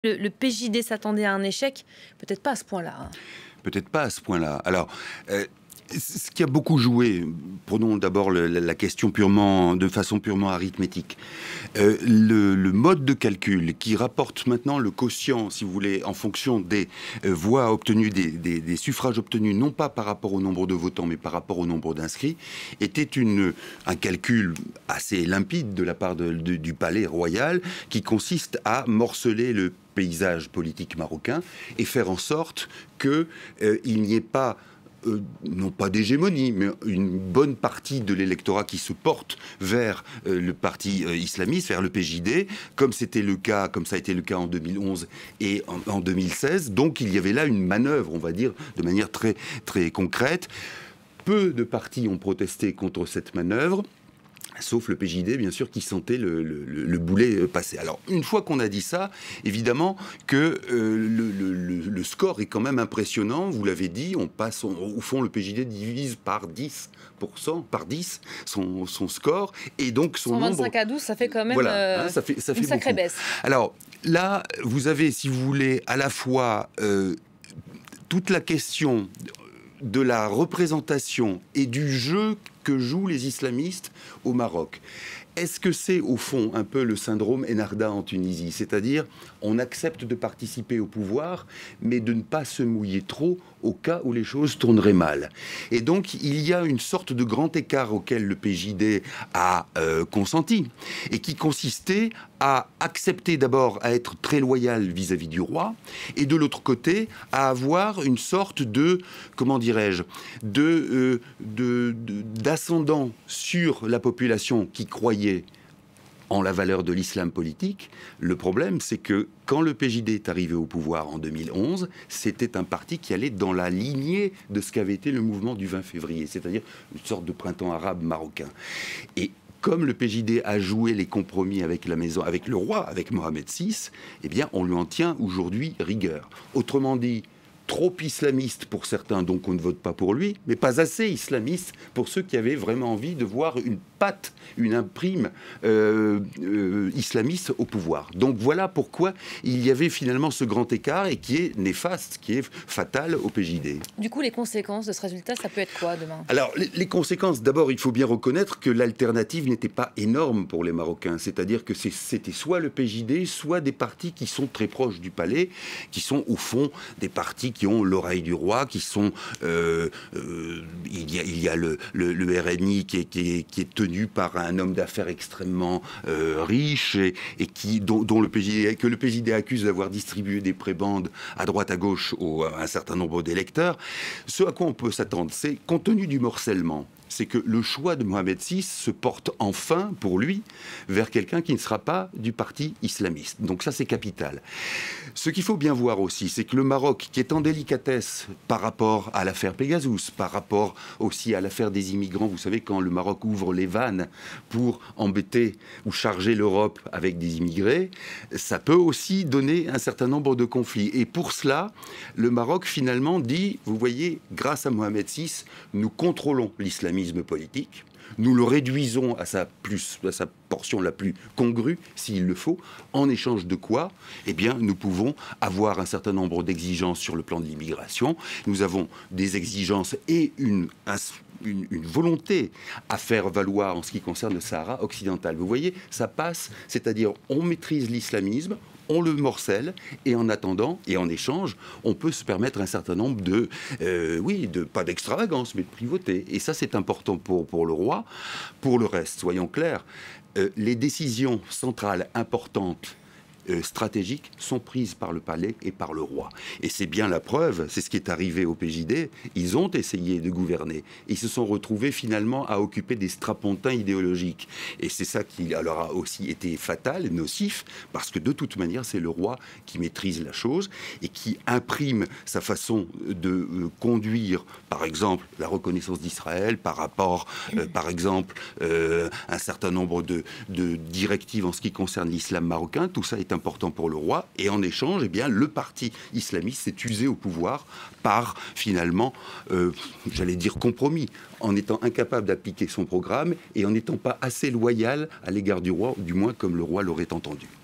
Le PJD s'attendait à un échec, peut-être pas à ce point-là, hein. Peut-être pas à ce point-là. Alors, ce qui a beaucoup joué, prenons d'abord la question de façon purement arithmétique. Le mode de calcul qui rapporte maintenant le quotient, si vous voulez, en fonction des voix obtenues, des suffrages obtenus, non pas par rapport au nombre de votants, mais par rapport au nombre d'inscrits, était un calcul assez limpide de la part du palais royal, qui consiste à morceler le paysage politique marocain et faire en sorte qu'il n'y ait pas non pas d'hégémonie, mais une bonne partie de l'électorat qui se porte vers le parti islamiste, vers le PJD, comme ça a été le cas en 2011 et en 2016. Donc il y avait là une manœuvre, on va dire, de manière très, très concrète. Peu de partis ont protesté contre cette manœuvre, sauf le PJD, bien sûr, qui sentait le boulet passer. Alors, une fois qu'on a dit ça, évidemment que le score est quand même impressionnant. Vous l'avez dit, on passe, au fond, le PJD divise par 10%, par 10 son score, et donc son 125 nombre... à 12, ça fait quand même voilà, ça fait une sacrée beaucoup. baisse. Alors, là, vous avez, si vous voulez, à la fois toute la question de la représentation et du jeu que jouent les islamistes au Maroc. Est-ce que c'est, au fond, un peu le syndrome Enarda en Tunisie? C'est-à-dire, on accepte de participer au pouvoir, mais de ne pas se mouiller trop au cas où les choses tourneraient mal. Et donc, il y a une sorte de grand écart auquel le PJD a consenti, et qui consistait à accepter d'abord à être très loyal vis-à-vis du roi, et de l'autre côté, à avoir une sorte de, comment dirais-je, d'ascendant sur la population qui croyait en la valeur de l'islam politique. Le problème, c'est que quand le PJD est arrivé au pouvoir en 2011, c'était un parti qui allait dans la lignée de ce qu'avait été le mouvement du 20 février, c'est-à-dire une sorte de printemps arabe marocain. Et comme le PJD a joué les compromis avec la maison, avec le roi, avec Mohamed VI, eh bien, on lui en tient aujourd'hui rigueur. Autrement dit, trop islamiste pour certains, donc on ne vote pas pour lui, mais pas assez islamiste pour ceux qui avaient vraiment envie de voir une patte, une imprime islamiste au pouvoir. Donc voilà pourquoi il y avait finalement ce grand écart et qui est néfaste, qui est fatal au PJD. Du coup, les conséquences de ce résultat, ça peut être quoi demain? Alors, les conséquences, d'abord, il faut bien reconnaître que l'alternative n'était pas énorme pour les Marocains. C'est-à-dire que c'était soit le PJD, soit des partis qui sont très proches du palais, qui sont au fond des partis qui ont l'oreille du roi, qui sont... il y a le RNI qui est tenu par un homme d'affaires extrêmement riche et dont le PJD accuse d'avoir distribué des prébendes à droite à gauche à un certain nombre d'électeurs. Ce à quoi on peut s'attendre, c'est, compte tenu du morcellement, c'est que le choix de Mohamed VI se porte enfin, pour lui, vers quelqu'un qui ne sera pas du parti islamiste. Donc ça, c'est capital. Ce qu'il faut bien voir aussi, c'est que le Maroc, qui est en délicatesse par rapport à l'affaire Pegasus, par rapport aussi à l'affaire des immigrants, vous savez, quand le Maroc ouvre les vannes pour embêter ou charger l'Europe avec des immigrés, ça peut aussi donner un certain nombre de conflits. Et pour cela, le Maroc, finalement, dit, vous voyez, grâce à Mohamed VI, nous contrôlons l'islamisme politique, nous le réduisons à sa portion la plus congrue, s'il le faut, en échange de quoi, eh bien, nous pouvons avoir un certain nombre d'exigences sur le plan de l'immigration. Nous avons des exigences et une volonté à faire valoir en ce qui concerne le Sahara occidental. Vous voyez, ça passe, c'est-à-dire on maîtrise l'islamisme, on le morcelle, et en attendant, et en échange, on peut se permettre un certain nombre pas d'extravagance, mais de privauté. Et ça, c'est important pour le roi. Pour le reste, soyons clairs, les décisions centrales importantes stratégiques sont prises par le palais et par le roi. Et c'est bien la preuve, c'est ce qui est arrivé au PJD. Ils ont essayé de gouverner. Ils se sont retrouvés finalement à occuper des strapontins idéologiques. Et c'est ça qui leur a aussi été fatal, nocif, parce que de toute manière, c'est le roi qui maîtrise la chose et qui imprime sa façon de conduire, par exemple, la reconnaissance d'Israël, par rapport, par exemple, un certain nombre de directives en ce qui concerne l'islam marocain. Tout ça est important pour le roi, et en échange, eh bien, le parti islamiste s'est usé au pouvoir par, finalement, j'allais dire compromis, en étant incapable d'appliquer son programme et en n'étant pas assez loyal à l'égard du roi, du moins comme le roi l'aurait entendu.